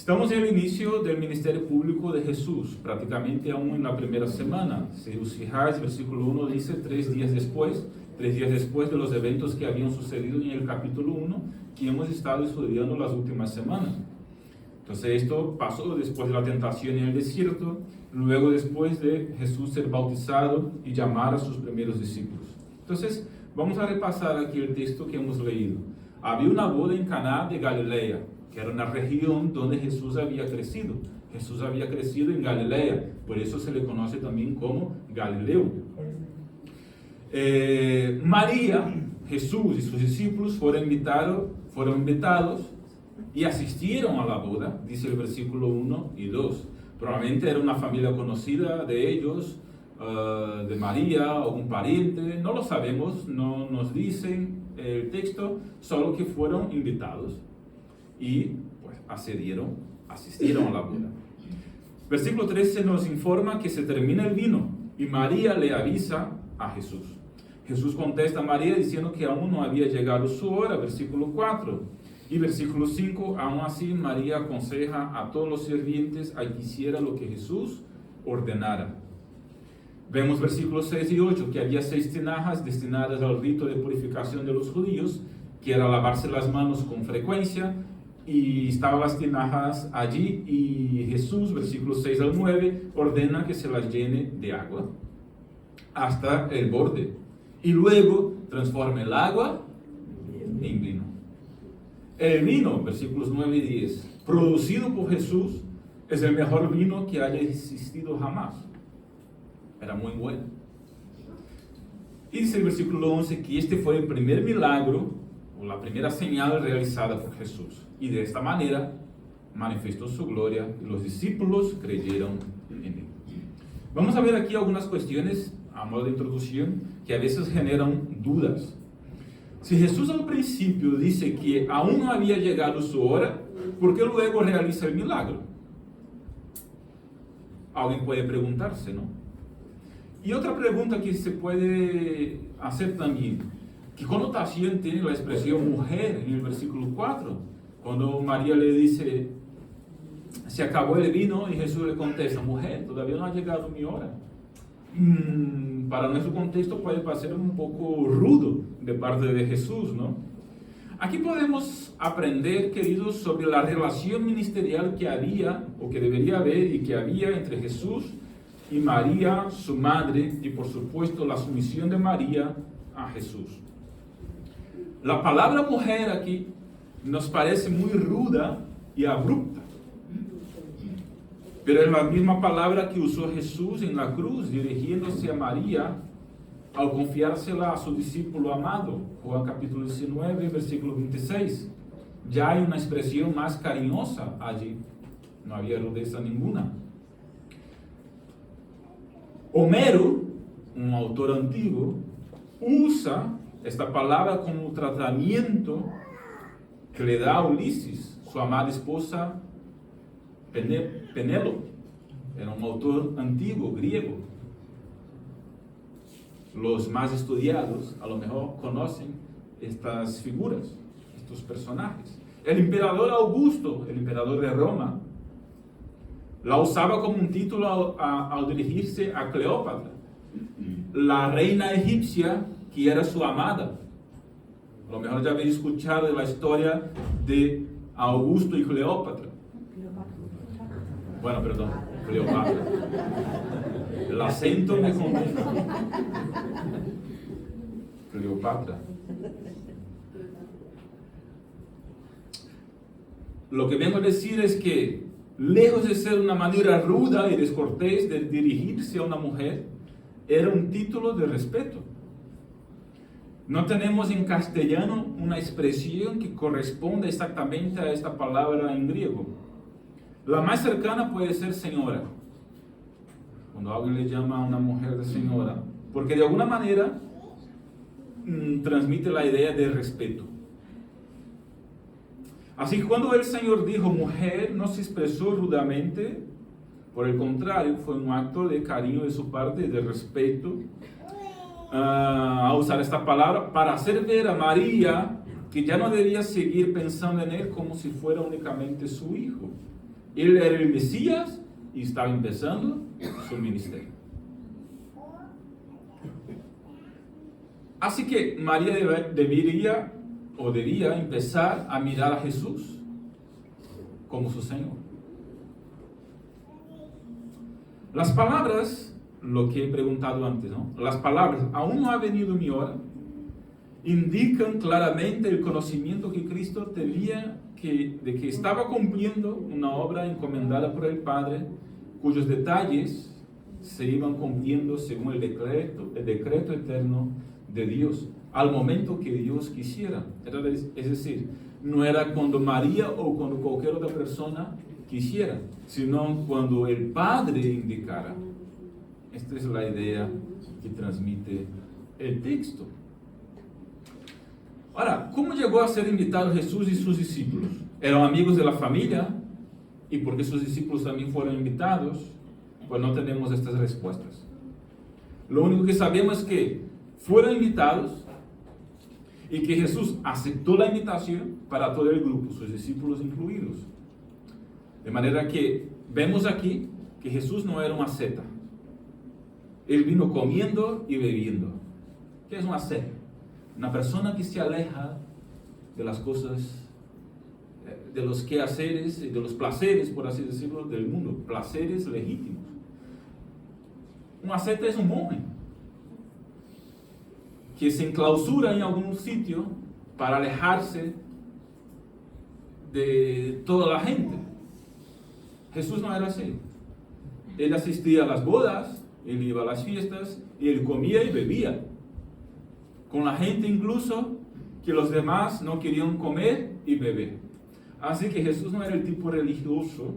Estamos en el inicio del ministerio público de Jesús, prácticamente aún en la primera semana. Si os fijáis, versículo 1 dice 3 días después de los eventos que habían sucedido en el capítulo 1, que hemos estado estudiando las últimas semanas. Entonces esto pasó después de la tentación en el desierto, luego después de Jesús ser bautizado y llamar a sus primeros discípulos. Entonces vamos a repasar aquí el texto que hemos leído. Había una boda en Caná de Galilea, que era una región donde Jesús había crecido. Jesús había crecido en Galilea, por eso se le conoce también como Galileo. María, Jesús y sus discípulos fueron invitados y asistieron a la boda, dice el versículo 1 y 2. Probablemente era una familia conocida de ellos, de María o un pariente, no lo sabemos, no nos dicen el texto, solo que fueron invitados y pues asistieron a la boda. Versículo 13 nos informa que se termina el vino y María le avisa a Jesús. Jesús contesta a María diciendo que aún no había llegado su hora, versículo 4. Y versículo 5, aún así María aconseja a todos los sirvientes a que hiciera lo que Jesús ordenara. Vemos versículos 6 y 8 que había 6 tinajas destinadas al rito de purificación de los judíos, que era lavarse las manos con frecuencia, y estaban las tinajas allí, y Jesús, versículos 6 al 9, ordena que se las llene de agua hasta el borde, y luego transforma el agua en vino. El vino, versículos 9 y 10, producido por Jesús, es el mejor vino que haya existido jamás. Era muy bueno. Y dice el versículo 11 que este fue el primer milagro, o la primera señal realizada por Jesús. Y de esta manera manifestó su gloria y los discípulos creyeron en él. Vamos a ver aquí algunas cuestiones a modo de introducción que a veces generan dudas. Si Jesús al principio dice que aún no había llegado su hora, ¿por qué luego realiza el milagro? Alguien puede preguntarse, ¿no? Y otra pregunta que se puede hacer también, ¿qué connotación tiene la expresión mujer en el versículo 4? Cuando María le dice, se acabó el vino, y Jesús le contesta, mujer, todavía no ha llegado mi hora. Para nuestro contexto puede parecer un poco rudo de parte de Jesús, ¿no? Aquí podemos aprender, queridos, sobre la relación ministerial que había, o que debería haber, y que había entre Jesús y María, su madre, y por supuesto la sumisión de María a Jesús. La palabra mujer aquí nos parece muy ruda y abrupta, pero es la misma palabra que usó Jesús en la cruz, dirigiéndose a María al confiársela a su discípulo amado. Juan capítulo 19, versículo 26. Ya hay una expresión más cariñosa allí, no había rudeza ninguna. Homero, un autor antiguo, usa esta palabra como tratamiento que le da a Ulises, su amada esposa Penélope. Era un autor antiguo, griego. Los más estudiados a lo mejor conocen estas figuras, estos personajes. El emperador Augusto, el emperador de Roma, la usaba como un título al dirigirse a Cleopatra, la reina egipcia que era su amada. A lo mejor ya habéis escuchado de la historia de Augusto y Cleopatra. Bueno, perdón, Cleopatra. El acento me confunde. Cleopatra. Lo que vengo a decir es que, lejos de ser una manera ruda y descortés de dirigirse a una mujer, era un título de respeto. No tenemos en castellano una expresión que corresponda exactamente a esta palabra en griego. La más cercana puede ser señora. Cuando alguien le llama a una mujer de señora, porque de alguna manera transmite la idea de respeto. Así que cuando el Señor dijo mujer, no se expresó rudamente, por el contrario, fue un acto de cariño de su parte, de respeto, a usar esta palabra para hacer ver a María que ya no debía seguir pensando en él como si fuera únicamente su hijo, Él era el Mesías y estaba empezando su ministerio. Así que María debía empezar a mirar a Jesús como su Señor. Las palabras, lo que he preguntado antes, ¿no? Las palabras, aún no ha venido mi hora, indican claramente el conocimiento que Cristo tenía de que estaba cumpliendo una obra encomendada por el Padre, cuyos detalles se iban cumpliendo según el decreto eterno de Dios, al momento que Dios quisiera. Es decir, no era cuando María o cuando cualquier otra persona quisiera, sino cuando el Padre indicara. Esta es la idea que transmite el texto. Ahora, ¿cómo llegó a ser invitado Jesús y sus discípulos? ¿Eran amigos de la familia? ¿Y por qué sus discípulos también fueron invitados? Pues no tenemos estas respuestas. Lo único que sabemos es que fueron invitados y que Jesús aceptó la invitación para todo el grupo, sus discípulos incluidos. De manera que vemos aquí que Jesús no era una seta. Él vino comiendo y bebiendo. ¿Qué es una seta? Una persona que se aleja de las cosas, de los quehaceres y de los placeres, por así decirlo, del mundo. Placeres legítimos. Un asceta es un monje que se enclausura en algún sitio para alejarse de toda la gente. Jesús no era así. Él asistía a las bodas, él iba a las fiestas y él comía y bebía con la gente, incluso que los demás no querían comer y beber. Así que Jesús no era el tipo religioso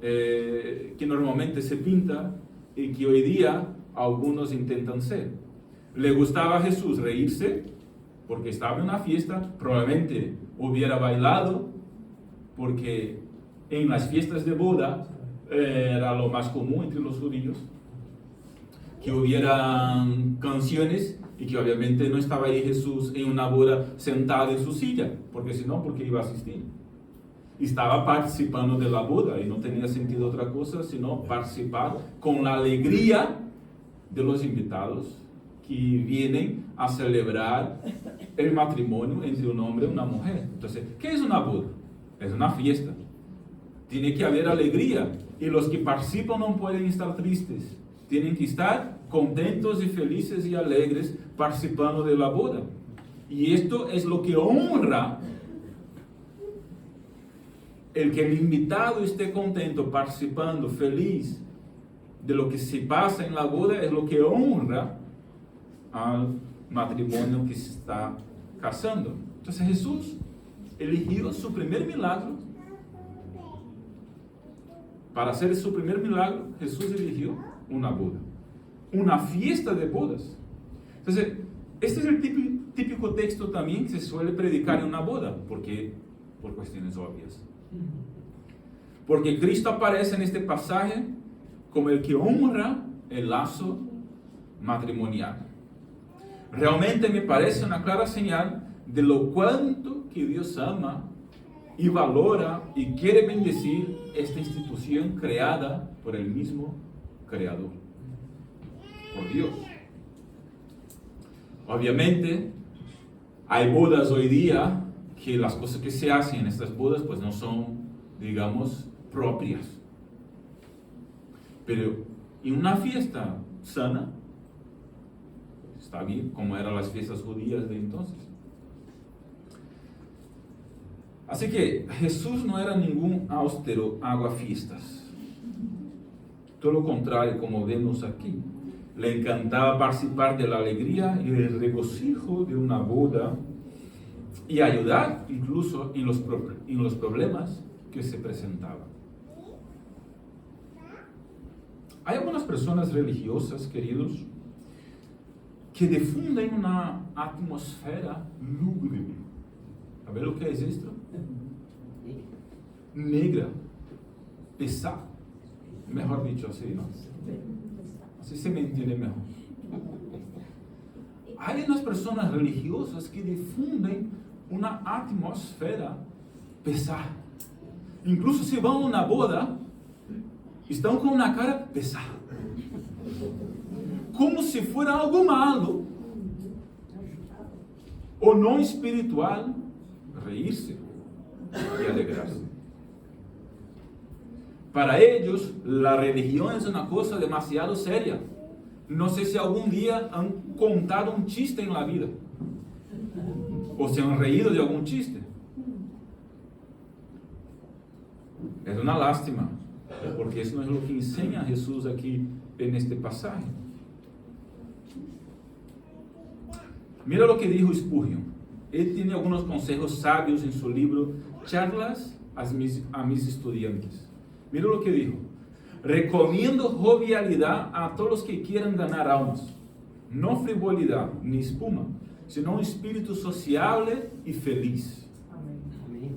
que normalmente se pinta y que hoy día algunos intentan ser. Le gustaba a Jesús reírse porque estaba en una fiesta, probablemente hubiera bailado porque en las fiestas de boda era lo más común entre los judíos, que hubieran canciones y que obviamente no estaba ahí Jesús en una boda sentado en su silla, porque si no, ¿por qué iba a asistir? Estaba participando de la boda y no tenía sentido otra cosa sino participar con la alegría de los invitados que vienen a celebrar el matrimonio entre un hombre y una mujer. Entonces, ¿qué es una boda? Es una fiesta. Tiene que haber alegría y los que participan no pueden estar tristes. Tienen que estar contentos y felices y alegres participando de la boda. Y esto es lo que honra el que el invitado esté contento, participando, feliz de lo que se pasa en la boda, es lo que honra al matrimonio que se está casando. Entonces Jesús eligió su primer milagro. Para hacer su primer milagro, Jesús eligió una boda, una fiesta de bodas. Entonces, este es el típico texto también que se suele predicar en una boda, porque por cuestiones obvias. Porque Cristo aparece en este pasaje como el que honra el lazo matrimonial. Realmente me parece una clara señal de lo cuánto que Dios ama y valora y quiere bendecir esta institución creada por el mismo Creador, por Dios. Obviamente, hay bodas hoy día que las cosas que se hacen en estas bodas pues no son, digamos, propias. Pero en una fiesta sana, está bien, como eran las fiestas judías de entonces. Así que Jesús no era ningún austero aguafiestas. Todo lo contrario, como vemos aquí. Le encantaba participar de la alegría y el regocijo de una boda y ayudar incluso en los problemas que se presentaban. Hay algunas personas religiosas, queridos, que difunden una atmósfera lúgubre. ¿Sabes lo que es esto? Negra, pesada. Mejor dicho así, ¿no? Así se me entiende mejor. Hay unas personas religiosas que difunden una atmósfera pesada. incluso si van a una boda, están con una cara pesada. Como si fuera algo malo o no espiritual reírse y alegrarse. Para ellos, la religión es una cosa demasiado seria. No sé si algún día han contado un chiste en la vida o se han reído de algún chiste. Es una lástima, porque eso no es lo que enseña Jesús aquí en este pasaje. Mira lo que dijo Spurgeon. Él tiene algunos consejos sabios en su libro Charlas a mis estudiantes. Mira lo que dijo. Recomiendo jovialidad a todos los que quieran ganar almas. No frivolidad ni espuma, sino un espíritu sociable y feliz. Amén.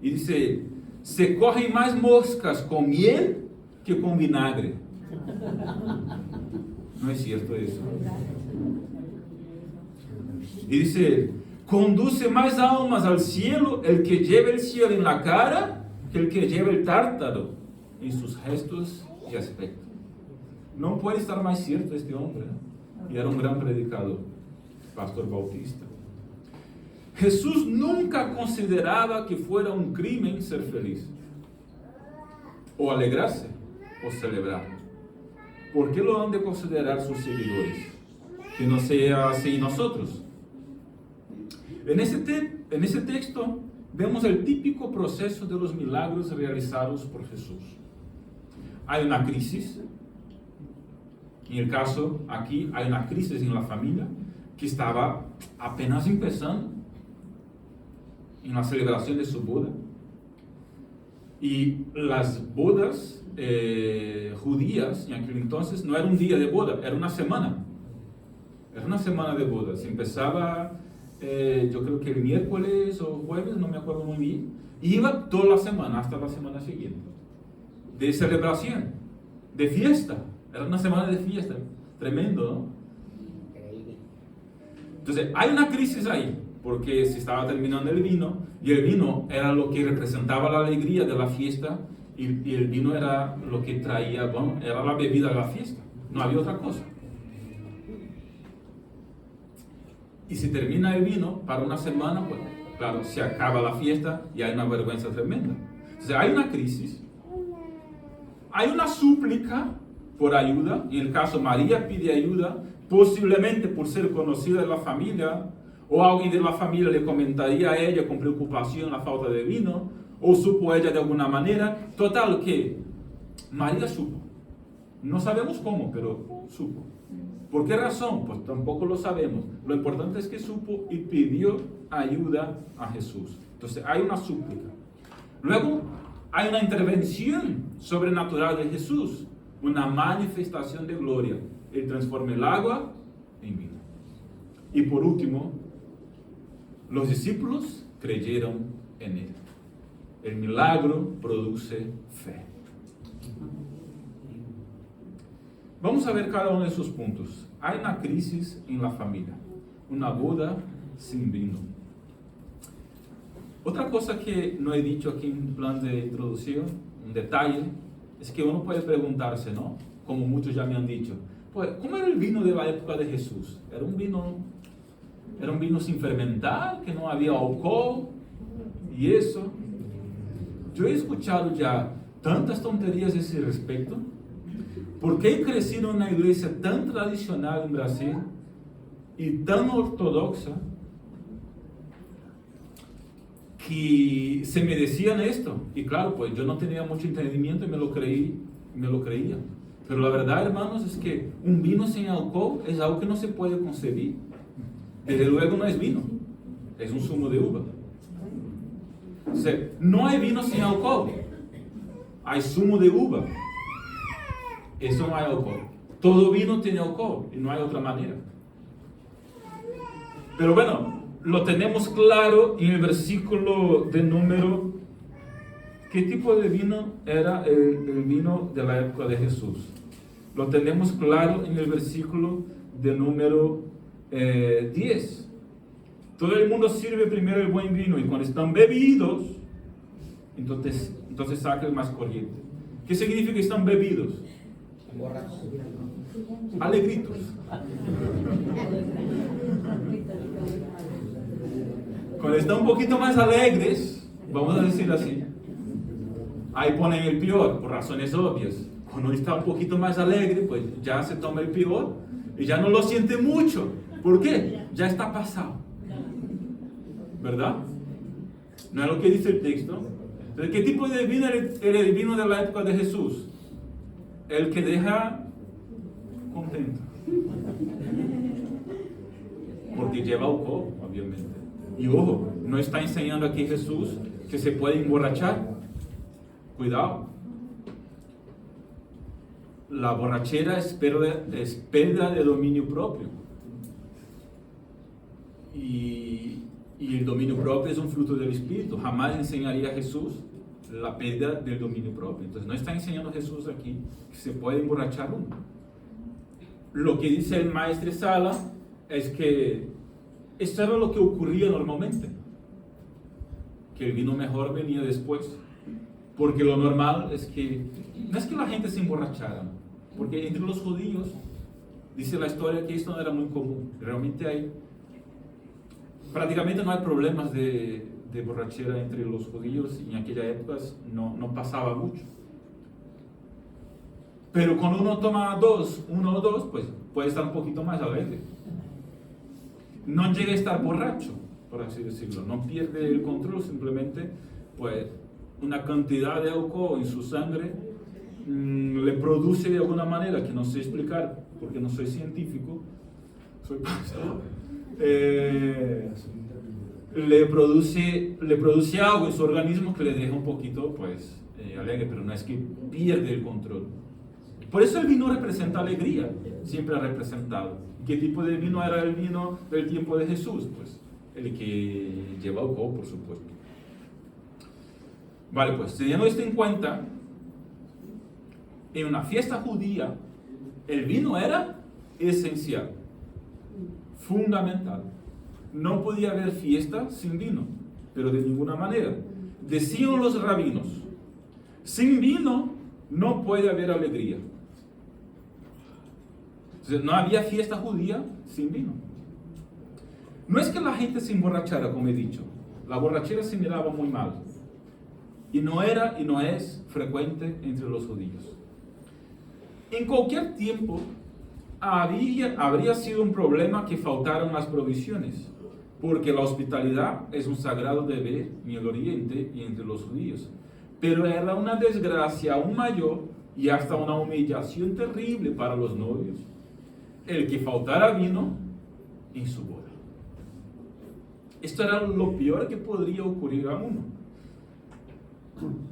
Y dice, se cogen más moscas con miel que con vinagre. No es cierto eso. Y dice, conduce más almas al cielo el que lleva el cielo en la cara que el que lleva el tártaro en sus gestos y aspecto. No puede estar más cierto este hombre, ¿eh? Y era un gran predicador, pastor bautista. Jesús nunca consideraba que fuera un crimen ser feliz, o alegrarse, o celebrar. ¿Por qué lo han de considerar sus seguidores? Que no sea así nosotros. En ese texto vemos el típico proceso de los milagros realizados por Jesús. Hay una crisis. En el caso aquí hay una crisis en la familia que estaba apenas empezando en la celebración de su boda. Y las bodas judías en aquel entonces no era un día de boda, era una semana. Era una semana de bodas. Empezaba, yo creo que el miércoles o jueves, no me acuerdo muy bien. Y iba toda la semana, hasta la semana siguiente. De celebración, de fiesta. Era una semana de fiesta. Tremendo, ¿no? Entonces, hay una crisis ahí, porque se estaba terminando el vino, y el vino era lo que representaba la alegría de la fiesta, y el vino era lo que traía, bueno, era la bebida de la fiesta. No había otra cosa. Y si termina el vino para una semana, pues claro, se acaba la fiesta y hay una vergüenza tremenda. Entonces hay una crisis, hay una súplica por ayuda. En el caso María pide ayuda, posiblemente por ser conocida de la familia, o alguien de la familia le comentaría a ella con preocupación la falta de vino, o supo ella de alguna manera. Total que María supo. No sabemos cómo, pero supo. ¿Por qué razón? Pues tampoco lo sabemos. Lo importante es que supo y pidió ayuda a Jesús. Entonces hay una súplica. Luego hay una intervención sobrenatural de Jesús, una manifestación de gloria. Él transforma el agua en vino. Y por último, los discípulos creyeron en él. El milagro produce fe. Vamos a ver cada uno de esos puntos. Hay una crisis en la familia, una boda sin vino. Otra cosa que no he dicho aquí en plan de introducción, un detalle, es que uno puede preguntarse, ¿no? Como muchos ya me han dicho, pues, ¿cómo era el vino de la época de Jesús? Era un vino sin fermentar, que no había alcohol y eso. Yo he escuchado ya tantas tonterías a ese respecto. Porque he crecido en una iglesia tan tradicional en Brasil y tan ortodoxa que se me decían esto. Y claro, pues yo no tenía mucho entendimiento y me lo creía. Pero la verdad, hermanos, es que un vino sin alcohol es algo que no se puede concebir. Desde luego no es vino, es un zumo de uva. O sea, no hay vino sin alcohol, hay zumo de uva. Eso no hay alcohol. Todo vino tiene alcohol y no hay otra manera. Pero bueno, lo tenemos claro en el versículo de número. ¿Qué tipo de vino era el vino de la época de Jesús? Lo tenemos claro en el versículo de número 10. Todo el mundo sirve primero el buen vino y cuando están bebidos, entonces Entonces saca el más corriente. ¿Qué significa que están bebidos? Alegritos. Cuando están un poquito más alegres, vamos a decir así, ahí ponen el peor, por razones obvias. Cuando está un poquito más alegre, pues ya se toma el peor y ya no lo siente mucho. ¿Por qué? Ya está pasado. ¿Verdad? ¿No es lo que dice el texto? Entonces, ¿qué tipo de vino era el vino de la época de Jesús? El que deja contento. Porque lleva alcohol, obviamente. Y ojo, no está enseñando aquí Jesús que se puede emborrachar. Cuidado. La borrachera es pérdida de dominio propio. Y el dominio propio es un fruto del Espíritu. Jamás enseñaría a Jesús la pérdida del dominio propio. Entonces no está enseñando Jesús aquí que se puede emborrachar uno. Lo que dice el maestro Sala es que esto era lo que ocurría normalmente, que el vino mejor venía después, porque lo normal es que no es que la gente se emborrachara, porque entre los judíos dice la historia que esto no era muy común. Realmente prácticamente no hay problemas de borrachera entre los judíos, y en aquella época no pasaba mucho. Pero cuando uno toma uno o dos, pues puede estar un poquito más alegre. No llega a estar borracho, por así decirlo. No pierde el control, simplemente pues una cantidad de alcohol en su sangre le produce de alguna manera, que no sé explicar porque no soy científico, soy pastor, le produce algo en su organismo que le deja un poquito pues alegre, pero no es que pierde el control. Por eso el vino representa alegría, siempre ha representado. ¿Qué tipo de vino era el vino del tiempo de Jesús? Pues el que lleva alcohol, por supuesto. Vale, pues teniendo esto en cuenta, en una fiesta judía, el vino era esencial, fundamental. No podía haber fiesta sin vino, pero de ninguna manera. Decían los rabinos, sin vino no puede haber alegría. Entonces, no había fiesta judía sin vino. No es que la gente se emborrachara, como he dicho. La borrachera se miraba muy mal. Y no era y no es frecuente entre los judíos. En cualquier tiempo habría sido un problema que faltaran las provisiones, porque la hospitalidad es un sagrado deber en el Oriente y entre los judíos. Pero era una desgracia aún mayor y hasta una humillación terrible para los novios el que faltara vino en su boda. Esto era lo peor que podría ocurrir a uno.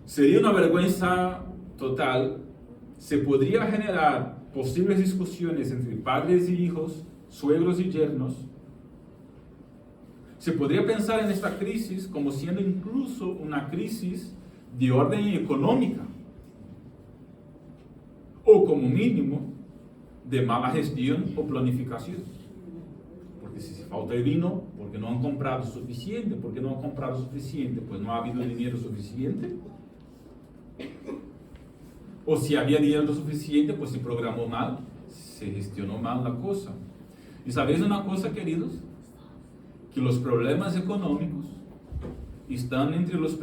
Sería una vergüenza total. Se podría generar posibles discusiones entre padres y hijos, suegros y yernos. Se podría pensar en esta crisis como siendo incluso una crisis de orden económica, o como mínimo de mala gestión o planificación. Porque si se falta el vino, porque no han comprado suficiente, pues no ha habido dinero suficiente. O si había dinero suficiente, pues se programó mal, se gestionó mal la cosa. ¿Y sabéis una cosa, queridos? Que los problemas económicos están entre las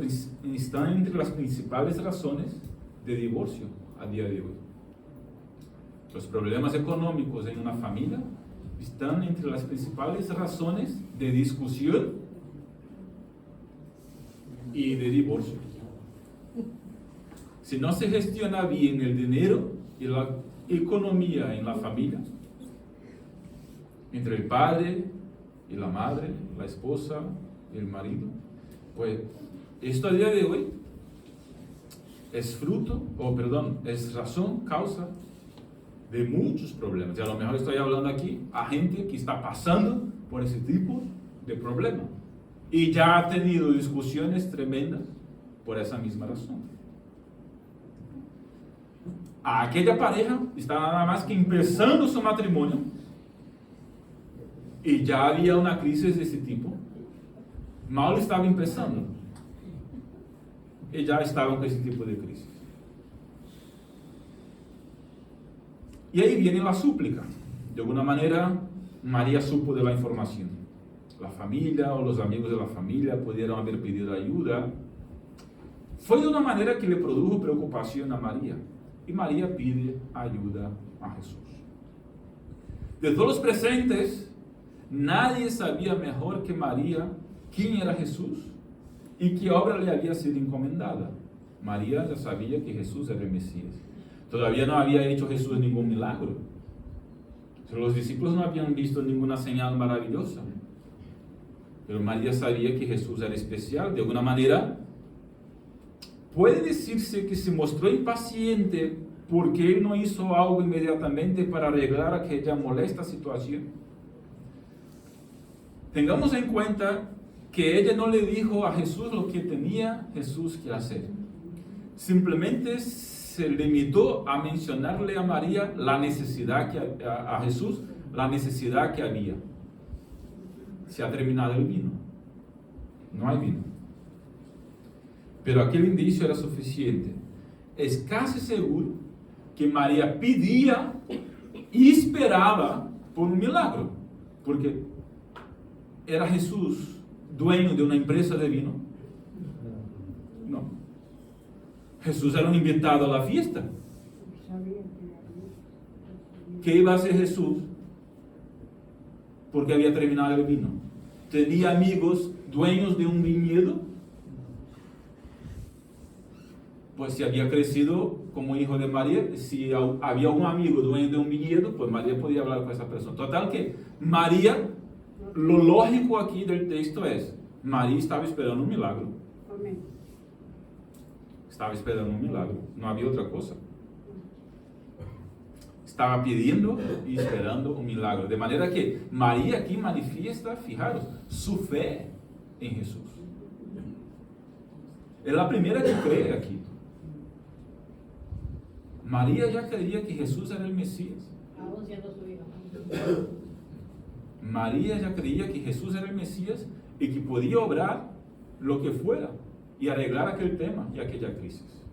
principales razones de divorcio a día de hoy. Los problemas económicos en una familia están entre las principales razones de discusión y de divorcio. Si no se gestiona bien el dinero y la economía en la familia, entre el padre y la madre, la esposa y el marido, pues esto a día de hoy es razón, causa de muchos problemas. Y a lo mejor estoy hablando aquí a gente que está pasando por ese tipo de problema y ya ha tenido discusiones tremendas por esa misma razón. A aquella pareja está nada más que empezando su matrimonio y ya había una crisis de ese tipo. Mal estaba empezando. y ya estaban con ese tipo de crisis. Y ahí viene la súplica. De alguna manera, María supo de la información. La familia o los amigos de la familia pudieron haber pedido ayuda. Fue de una manera que le produjo preocupación a María. Y María pide ayuda a Jesús. De todos los presentes, nadie sabía mejor que María quién era Jesús y qué obra le había sido encomendada. María ya sabía que Jesús era el Mesías. Todavía no había hecho Jesús ningún milagro. Pero los discípulos no habían visto ninguna señal maravillosa. Pero María sabía que Jesús era especial. De alguna manera, puede decirse que se mostró impaciente porque él no hizo algo inmediatamente para arreglar aquella molesta situación. Tengamos en cuenta que ella no le dijo a Jesús lo que tenía Jesús que hacer. Simplemente se limitó a mencionarle a María la necesidad que a Jesús, la necesidad que había. Se ha terminado el vino. No hay vino. Pero aquel indicio era suficiente. Es casi seguro que María pedía y esperaba por un milagro. Porque ¿era Jesús dueño de una empresa de vino? No. Jesús era un invitado a la fiesta. ¿Qué iba a hacer Jesús? Porque había terminado el vino. ¿Tenía amigos dueños de un viñedo? Pues si había crecido como hijo de María, si había un amigo dueño de un viñedo, pues María podía hablar con esa persona. Total que María, lo lógico aquí del texto es, María estaba esperando un milagro. Estaba esperando un milagro, no había otra cosa. Estaba pidiendo y esperando un milagro. De manera que María aquí manifiesta, fijaros, su fe en Jesús. Es la primera que cree aquí. María ya creía que Jesús era el Mesías. Aún siendo su hijo. María ya creía que Jesús era el Mesías y que podía obrar lo que fuera y arreglar aquel tema y aquella crisis.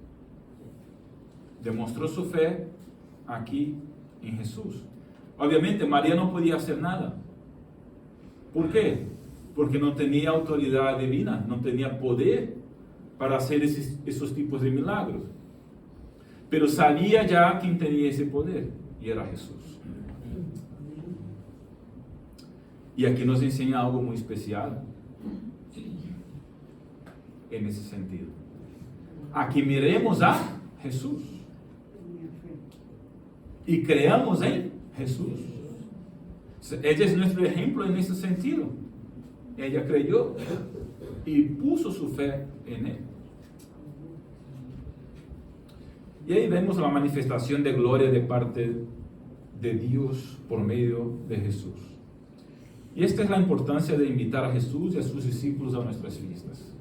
Demostró su fe aquí en Jesús. Obviamente María no podía hacer nada. ¿Por qué? Porque no tenía autoridad divina, no tenía poder para hacer esos tipos de milagros. Pero sabía ya quién tenía ese poder, y era Jesús. Y aquí nos enseña algo muy especial en ese sentido. Aquí miremos a Jesús y creamos en Jesús. Ella es nuestro ejemplo en ese sentido. Ella creyó y puso su fe en Él. Y ahí vemos la manifestación de gloria de parte de Dios por medio de Jesús. Y esta es la importancia de invitar a Jesús y a sus discípulos a nuestras fiestas,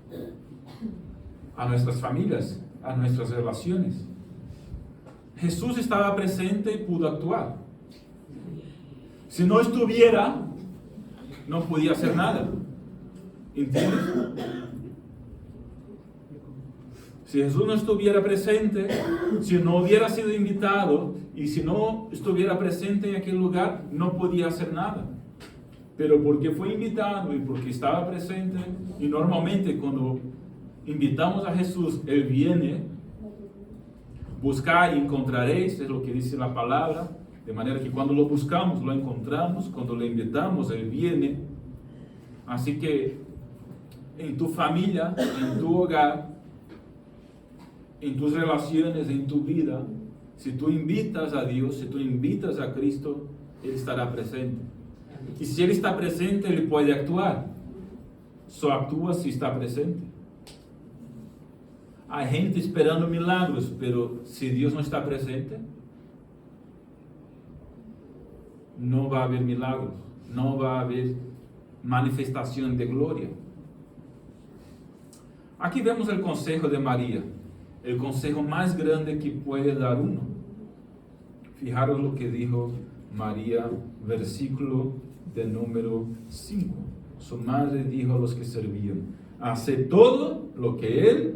a nuestras familias, a nuestras relaciones. Jesús estaba presente y pudo actuar. Si no estuviera, no podía hacer nada. ¿Entiendes? Si Jesús no estuviera presente, si no hubiera sido invitado y si no estuviera presente en aquel lugar, no podía hacer nada. Pero porque fue invitado y porque estaba presente, y normalmente cuando invitamos a Jesús, Él viene, buscar y encontraréis, es lo que dice la palabra, de manera que cuando lo buscamos, lo encontramos, cuando le invitamos, Él viene. Así que en tu familia, en tu hogar, en tus relaciones, en tu vida, si tú invitas a Dios, si tú invitas a Cristo, Él estará presente. Y si Él está presente, Él puede actuar. Só actúa si está presente. Hay gente esperando milagros, pero si Dios no está presente, no va a haber milagros, no va a haber manifestación de gloria. Aquí vemos el consejo de María, el consejo más grande que puede dar uno. Fijaros lo que dijo María, versículo de número 5. Su madre dijo a los que servían: hace todo lo que Él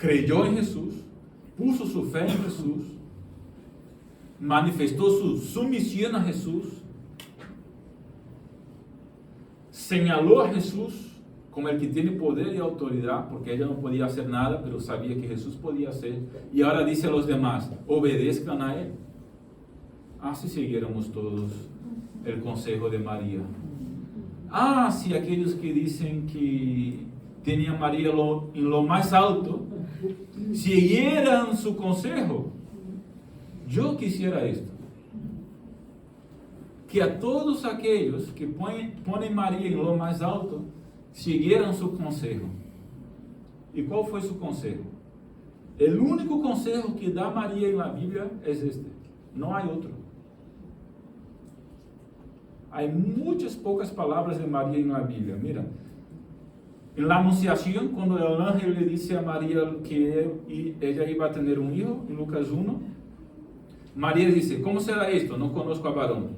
creyó en Jesús, puso su fe en Jesús, manifestó su sumisión a Jesús, señaló a Jesús como el que tiene poder y autoridad, porque ella no podía hacer nada, pero sabía que Jesús podía hacer, y ahora dice a los demás, obedezcan a Él. Así siguiéramos todos el consejo de María. Si aquellos que dicen que tenían a María en lo más alto, siguieran su consejo. Yo quisiera esto, que a todos aquellos que ponen María en lo más alto, siguieran su consejo. ¿Y cuál fue su consejo? El único consejo que da María en la Biblia es este, no hay otro. Hay muchas pocas palabras de María en la Biblia. Mira, en la Anunciación, cuando el ángel le dice a María que ella iba a tener un hijo, en Lucas 1, María dice, ¿cómo será esto? No conozco a varón.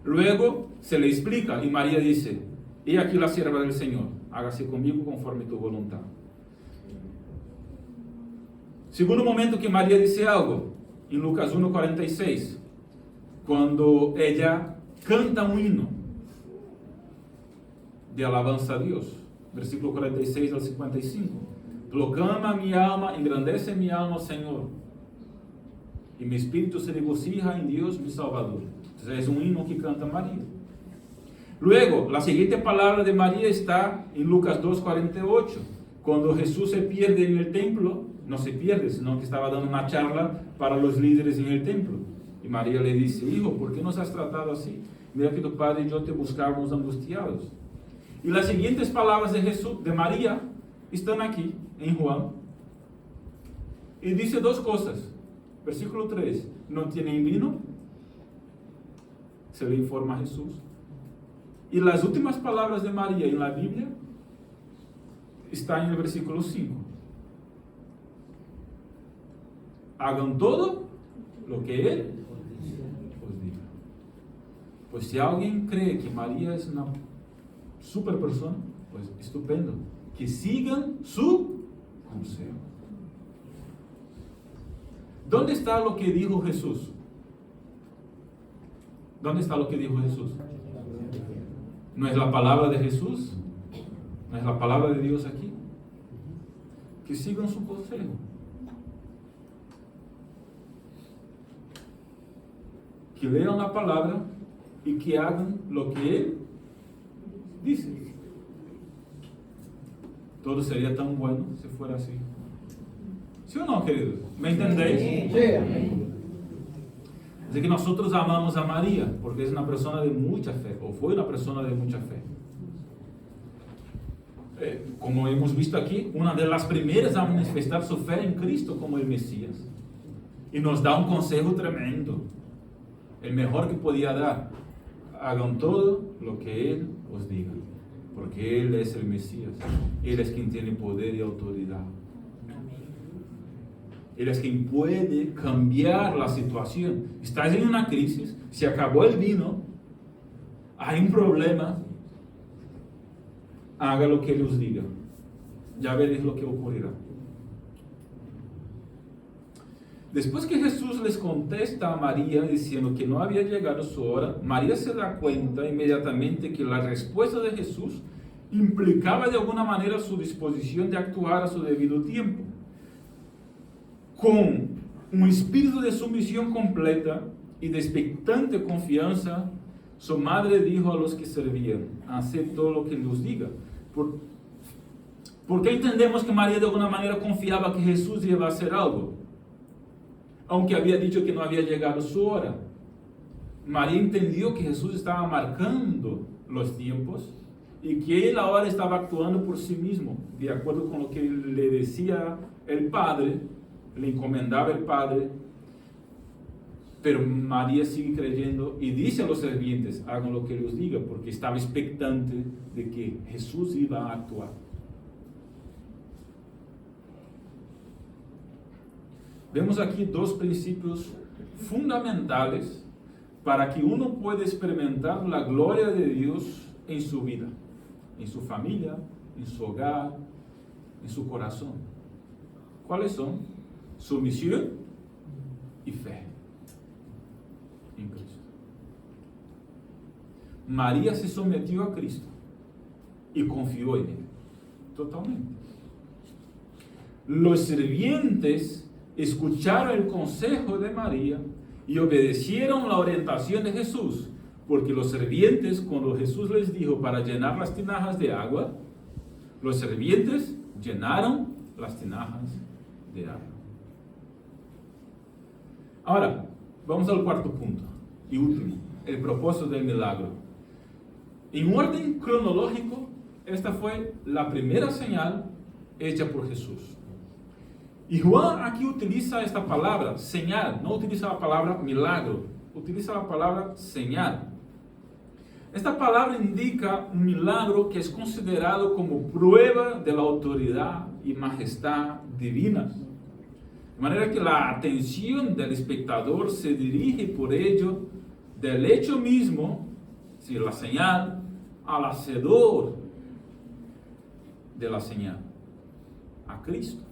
Luego se le explica y María dice, he aquí la sierva del Señor, hágase conmigo conforme tu voluntad. Segundo momento que María dice algo, en Lucas 1:46, cuando ella canta un himno de alabanza a Dios, versículo 46 al 55. Proclama mi alma, engrandece mi alma, Señor, y mi espíritu se regocija en Dios, mi Salvador. Entonces es un himno que canta María. Luego, la siguiente palabra de María está en Lucas 2:48, cuando Jesús se pierde en el templo, no se pierde, sino que estaba dando una charla para los líderes en el templo. Y María le dice, hijo, ¿por qué nos has tratado así? Mira que tu padre y yo te buscábamos angustiados. Y las siguientes palabras de María, están aquí, en Juan. Y dice dos cosas. Versículo 3, no tienen vino. Se le informa a Jesús. Y las últimas palabras de María en la Biblia, están en el versículo 5. Hagan todo lo que Él os diga. Pues si alguien cree que María es una super persona, pues estupendo. Que sigan su consejo. ¿Dónde está lo que dijo Jesús? ¿Dónde está lo que dijo Jesús? ¿No es la palabra de Jesús? ¿No es la palabra de Dios aquí? Que sigan su consejo. Que lean la palabra y que hagan lo que Él dice. Todo sería tan bueno si fuera así. ¿Sí o no, queridos? ¿Me entendéis? Sí. Así que nosotros amamos a María porque es una persona de mucha fe, o fue una persona de mucha fe. Como hemos visto aquí, una de las primeras a manifestar su fe en Cristo como el Mesías. Y nos da un consejo tremendo, el mejor que podía dar. Hagan todo lo que Él os diga, porque Él es el Mesías. Él es quien tiene poder y autoridad. Él es quien puede cambiar la situación. Estás en una crisis, se acabó el vino, hay un problema, haga lo que Él os diga. Ya veréis lo que ocurrirá. Después que Jesús les contesta a María diciendo que no había llegado su hora, María se da cuenta inmediatamente que la respuesta de Jesús implicaba de alguna manera su disposición de actuar a su debido tiempo. Con un espíritu de sumisión completa y de expectante confianza, su madre dijo a los que servían, haced todo lo que Él os diga. ¿Por qué entendemos que María de alguna manera confiaba que Jesús iba a hacer algo? Aunque había dicho que no había llegado su hora. María entendió que Jesús estaba marcando los tiempos y que Él ahora estaba actuando por sí mismo, de acuerdo con lo que le decía el Padre, le encomendaba el Padre. Pero María sigue creyendo y dice a los sirvientes, hagan lo que Él os diga, porque estaba expectante de que Jesús iba a actuar. Vemos aquí dos principios fundamentales para que uno pueda experimentar la gloria de Dios en su vida, en su familia, en su hogar, en su corazón. ¿Cuáles son? Sumisión y fe en Cristo. María se sometió a Cristo y confió en Él totalmente. Los sirvientes escucharon el consejo de María y obedecieron la orientación de Jesús, porque los sirvientes, cuando Jesús les dijo para llenar las tinajas de agua, los sirvientes llenaron las tinajas de agua. Ahora, vamos al cuarto punto y último, el propósito del milagro. En orden cronológico, esta fue la primera señal hecha por Jesús. Y Juan aquí utiliza esta palabra, señal, no utiliza la palabra milagro, utiliza la palabra señal. Esta palabra indica un milagro que es considerado como prueba de la autoridad y majestad divinas. De manera que la atención del espectador se dirige por ello del hecho mismo, si la señal, al hacedor de la señal, a Cristo.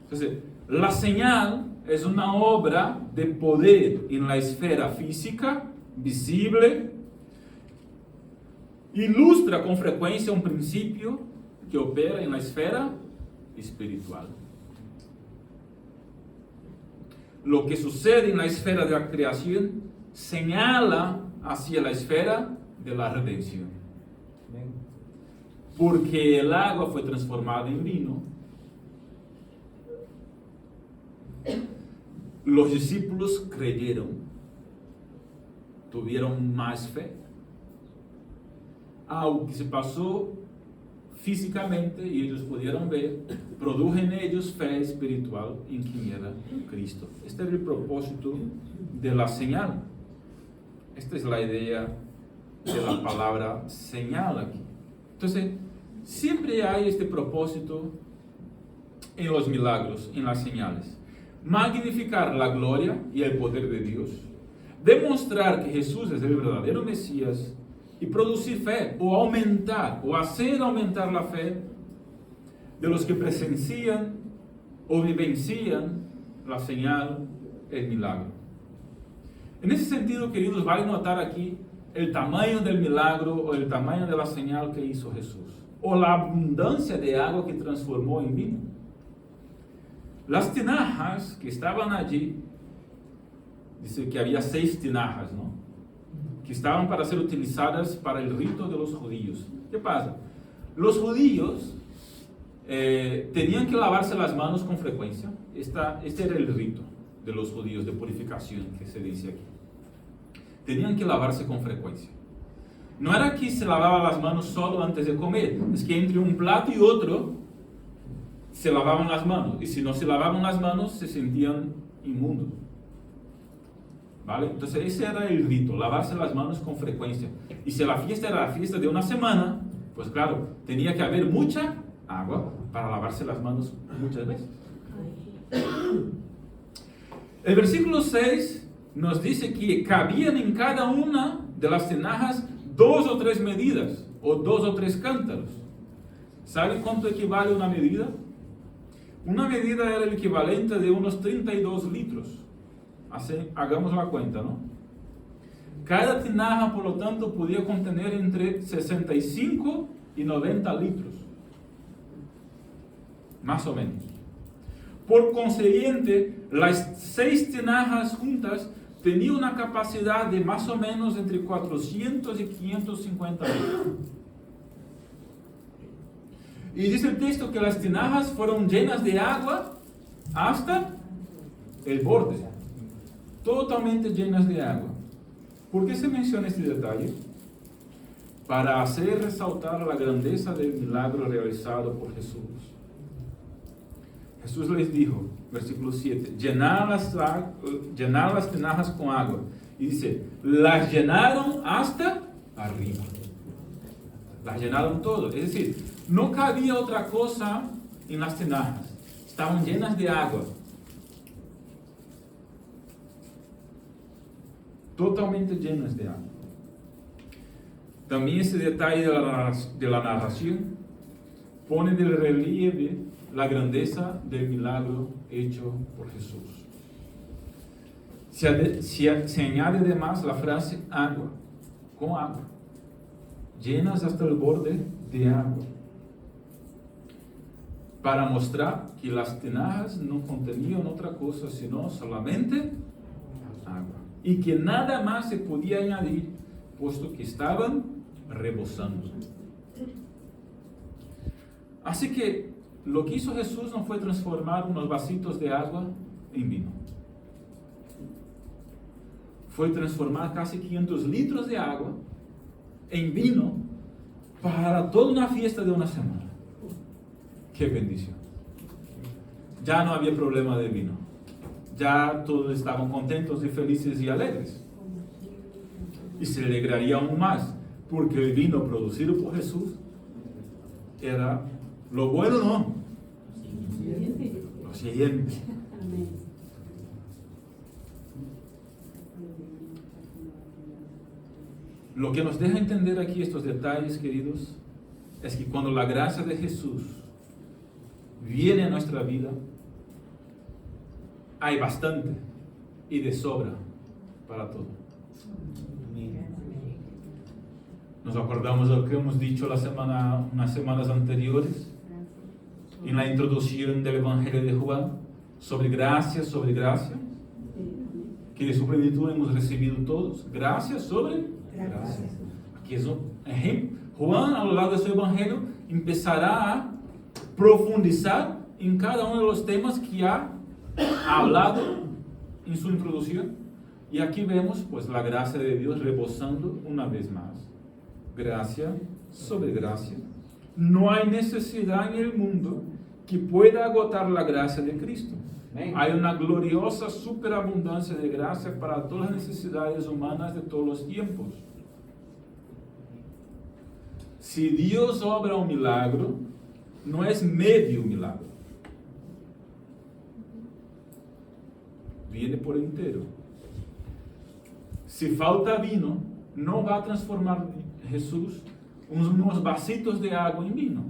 Entonces, la señal es una obra de poder en la esfera física, visible, ilustra con frecuencia un principio que opera en la esfera espiritual. Lo que sucede en la esfera de la creación señala hacia la esfera de la redención. Porque el agua fue transformada en vino, los discípulos creyeron, tuvieron más fe. Algo que se pasó físicamente y ellos pudieron ver, produjo en ellos fe espiritual en quien era Cristo. Este es el propósito de la señal. Esta es la idea de la palabra señal aquí. Entonces, siempre hay este propósito en los milagros, en las señales. Magnificar la gloria y el poder de Dios, demostrar que Jesús es el verdadero Mesías y producir fe, o aumentar, o hacer aumentar la fe de los que presencian o vivencian la señal, el milagro. En ese sentido, queridos, vale notar aquí el tamaño del milagro o el tamaño de la señal que hizo Jesús, o la abundancia de agua que transformó en vino. Las tinajas que estaban allí, dice que había 6 tinajas, ¿no? Que estaban para ser utilizadas para el rito de los judíos. ¿Qué pasa? Los judíos tenían que lavarse las manos con frecuencia. Este era el rito de los judíos de purificación que se dice aquí. Tenían que lavarse con frecuencia. No era que se lavaba las manos solo antes de comer, es que entre un plato y otro se lavaban las manos, y si no se lavaban las manos se sentían inmundos. ¿Vale? Entonces ese era el rito, lavarse las manos con frecuencia. Y si la fiesta era la fiesta de una semana, pues claro, tenía que haber mucha agua para lavarse las manos muchas veces. El versículo 6 nos dice que cabían en cada una de las tinajas 2 o 3 medidas, o 2 o 3 cántaros. ¿Saben cuánto equivale una medida? Una medida era el equivalente de unos 32 litros. Hagamos la cuenta, ¿no? Cada tinaja, por lo tanto, podía contener entre 65 y 90 litros. Más o menos. Por consiguiente, las 6 tinajas juntas tenían una capacidad de más o menos entre 400 y 550 litros. Y dice el texto que las tinajas fueron llenas de agua hasta el borde. Totalmente llenas de agua. ¿Por qué se menciona este detalle? Para hacer resaltar la grandeza del milagro realizado por Jesús. Jesús les dijo, versículo 7, llenar las tinajas con agua. Y dice, las llenaron hasta arriba. Las llenaron todo. Es decir, no cabía otra cosa en las tinajas. Estaban llenas de agua. Totalmente llenas de agua. También ese detalle de la narración pone de relieve la grandeza del milagro hecho por Jesús. Se añade además la frase agua, con agua, llenas hasta el borde de agua, para mostrar que las tinajas no contenían otra cosa sino solamente agua, y que nada más se podía añadir, puesto que estaban rebosando. Así que lo que hizo Jesús no fue transformar unos vasitos de agua en vino. Fue transformar casi 500 litros de agua en vino para toda una fiesta de una semana. ¡Qué bendición! Ya no había problema de vino. Ya todos estaban contentos y felices y alegres. Y se alegraría aún más, porque el vino producido por Jesús era lo bueno, ¿no? Lo siguiente. Lo que nos deja entender aquí estos detalles, queridos, es que cuando la gracia de Jesús viene a nuestra vida, hay bastante y de sobra para todo. Nos acordamos de lo que hemos dicho unas semanas anteriores, en la introducción del Evangelio de Juan, sobre gracia, que de su plenitud hemos recibido todos, gracia sobre gracia. Aquí es un ejemplo. Juan, a lo largo de su Evangelio, empezará a profundizar en cada uno de los temas que ha hablado en su introducción. Y aquí vemos pues la gracia de Dios rebosando una vez más. Gracia sobre gracia. No hay necesidad en el mundo que pueda agotar la gracia de Cristo. Hay una gloriosa superabundancia de gracia para todas las necesidades humanas de todos los tiempos. Si Dios obra un milagro, no es medio milagro. Viene por entero. Si falta vino, no va a transformar Jesús unos vasitos de agua en vino.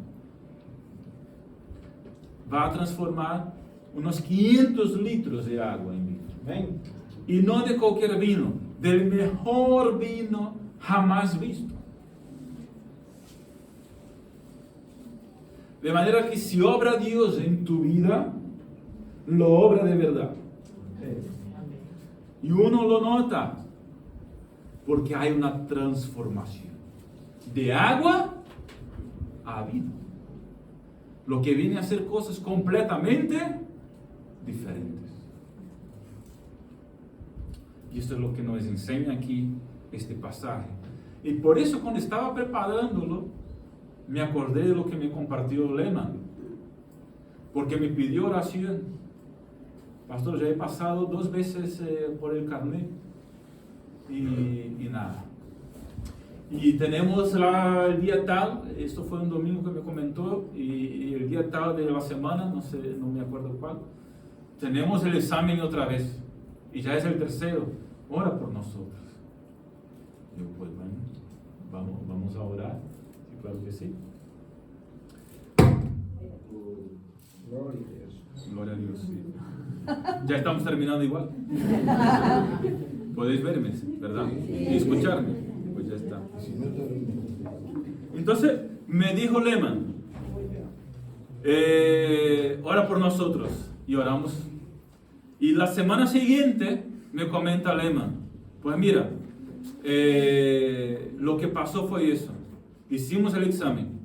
Va a transformar unos 500 litros de agua en vino. Y no de cualquier vino, del mejor vino jamás visto. De manera que si obra Dios en tu vida, lo obra de verdad. Y uno lo nota, porque hay una transformación de agua a vino, lo que viene a ser cosas completamente diferentes. Y esto es lo que nos enseña aquí este pasaje. Y por eso, cuando estaba preparándolo, me acordé de lo que me compartió Lehman, porque me pidió oración. Pastor, ya he pasado 2 veces por el carnet y nada. Y tenemos el día tal, esto fue un domingo que me comentó, y el día tal de la semana, no sé, no me acuerdo cuál, tenemos el examen otra vez, y ya es el tercero. Ora por nosotros. Yo, pues bueno, vamos a orar. Sí, claro que sí. Gloria a Dios, sí. Ya estamos terminando igual. Podéis verme, ¿verdad? Y escucharme. Pues ya está. Entonces me dijo Lehman, ora por nosotros. Y oramos. Y la semana siguiente me comenta Lehman, pues mira, lo que pasó fue eso. Hicimos el examen.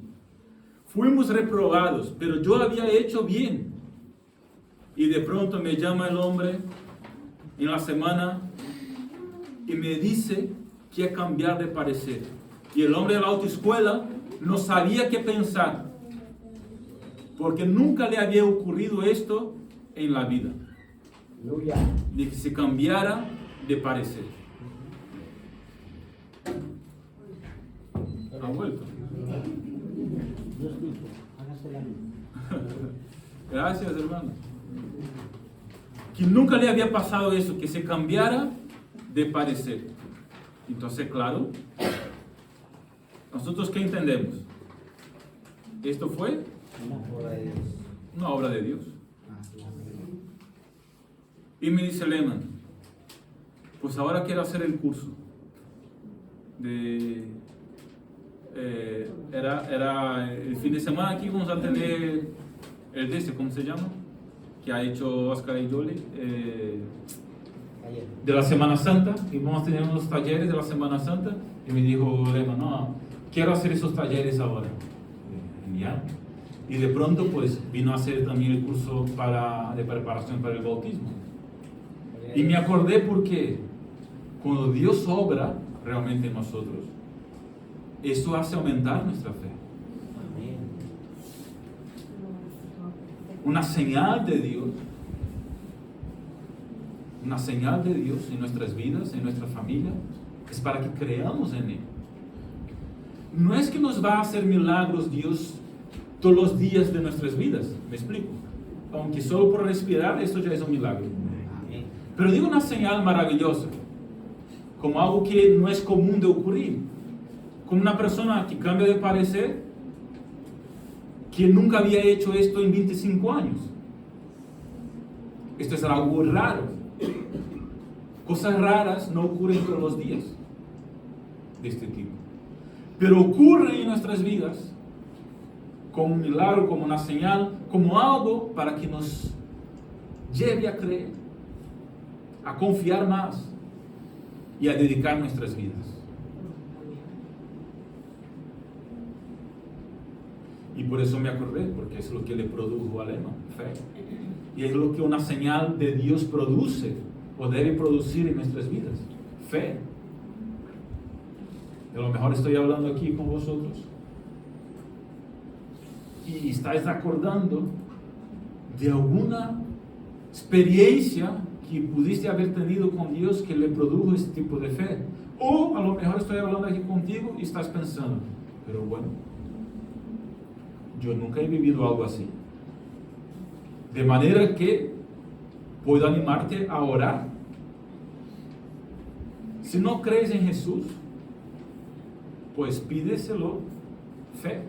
Fuimos reprobados, pero yo había hecho bien. Y de pronto me llama el hombre en la semana y me dice que hay que cambiar de parecer. Y el hombre de la autoescuela no sabía qué pensar, porque nunca le había ocurrido esto en la vida, de que se cambiara de parecer. ¿Ha vuelto? Gracias, hermano. Que nunca le había pasado eso, que se cambiara de parecer. Entonces, claro, nosotros ¿qué entendemos? Esto fue una obra de Dios. Y me dice Lehman, pues ahora quiero hacer el curso. Era el fin de semana aquí vamos a tener el de ¿cómo se llama? Que ha hecho Oscar y Jolie, de la Semana Santa, y vamos a tener unos talleres de la Semana Santa, y me dijo Lehman, no, quiero hacer esos talleres ahora. Genial. Y de pronto pues vino a hacer también el curso de preparación para el bautismo. Y me acordé porque cuando Dios obra realmente en nosotros, eso hace aumentar nuestra fe. Una señal de Dios en nuestras vidas, en nuestra familia, es para que creamos en Él. No es que nos va a hacer milagros Dios todos los días de nuestras vidas, me explico. Aunque solo por respirar, eso ya es un milagro. Pero digo una señal maravillosa, como algo que no es común de ocurrir. Como una persona que cambia de parecer, que nunca había hecho esto en 25 años. Esto es algo raro. Cosas raras no ocurren todos los días de este tipo. Pero ocurren en nuestras vidas como un milagro, como una señal, como algo para que nos lleve a creer, a confiar más y a dedicar nuestras vidas. Y por eso me acordé, porque es lo que le produjo a Lehman, fe. Y es lo que una señal de Dios produce o debe producir en nuestras vidas, fe. A lo mejor estoy hablando aquí con vosotros y estáis acordando de alguna experiencia que pudiste haber tenido con Dios que le produjo este tipo de fe. O a lo mejor estoy hablando aquí contigo y estás pensando, pero bueno, yo nunca he vivido algo así. De manera que puedo animarte a orar. Si no crees en Jesús, pues pídeselo fe.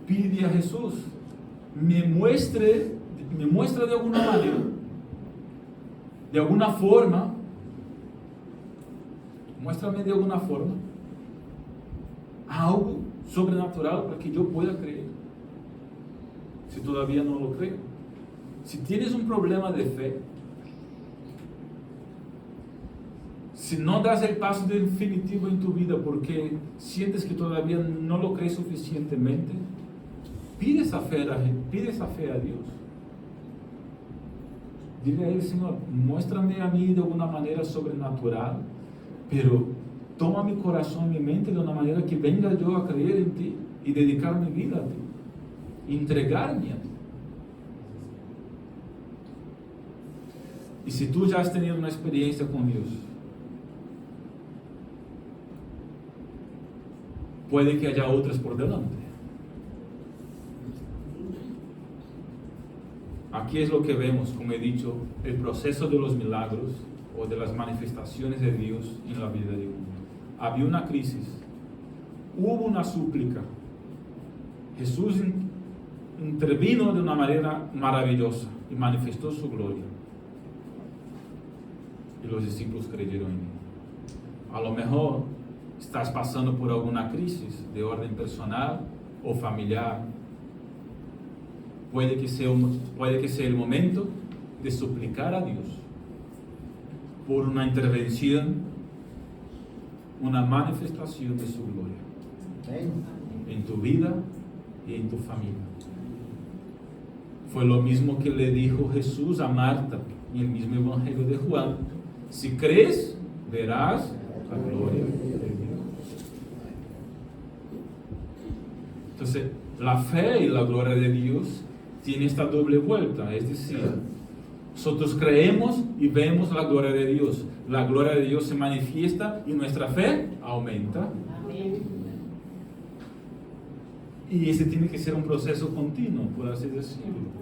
Pide a Jesús, me muestra de alguna manera, de alguna forma, muéstrame de alguna forma algo sobrenatural para que yo pueda creer. Si todavía no lo creo, si tienes un problema de fe, si no das el paso definitivo en tu vida porque sientes que todavía no lo crees suficientemente, pide esa fe a Dios. Dile a Él, Señor, muéstrame a mí de una manera sobrenatural, pero toma mi corazón, mi mente de una manera que venga yo a creer en ti y dedicar mi vida a ti, entregarme a ti. Y si tú ya has tenido una experiencia con Dios, puede que haya otras por delante. Aquí es lo que vemos, como he dicho, el proceso de los milagros o de las manifestaciones de Dios en la vida de uno. Había una crisis, hubo una súplica, Jesús intervino de una manera maravillosa y manifestó su gloria. Y los discípulos creyeron en él. A lo mejor estás pasando por alguna crisis de orden personal o familiar. Puede que sea el momento de suplicar a Dios por una intervención, una manifestación de su gloria en tu vida y en tu familia. Fue lo mismo que le dijo Jesús a Marta en el mismo Evangelio de Juan: si crees, verás la gloria de Dios. Entonces, la fe y la gloria de Dios tiene esta doble vuelta, es decir, nosotros creemos y vemos la gloria de Dios. La gloria de Dios se manifiesta y nuestra fe aumenta. Amén. Y ese tiene que ser un proceso continuo, por así decirlo.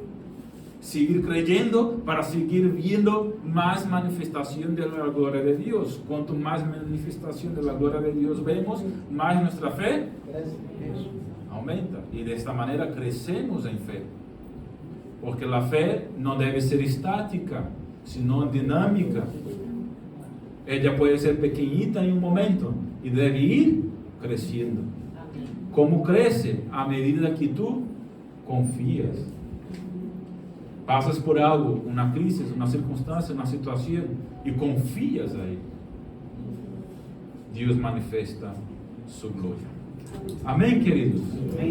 Seguir creyendo para seguir viendo más manifestación de la gloria de Dios. Cuanto más manifestación de la gloria de Dios vemos, más nuestra fe aumenta. Y de esta manera crecemos en fe. Porque la fe no debe ser estática, sino dinámica. Ella puede ser pequeñita en un momento y debe ir creciendo. ¿Cómo crece? A medida que tú confías. Pasas por algo, una crisis, una circunstancia, una situación y confías ahí. Dios manifiesta su gloria. Amén, queridos.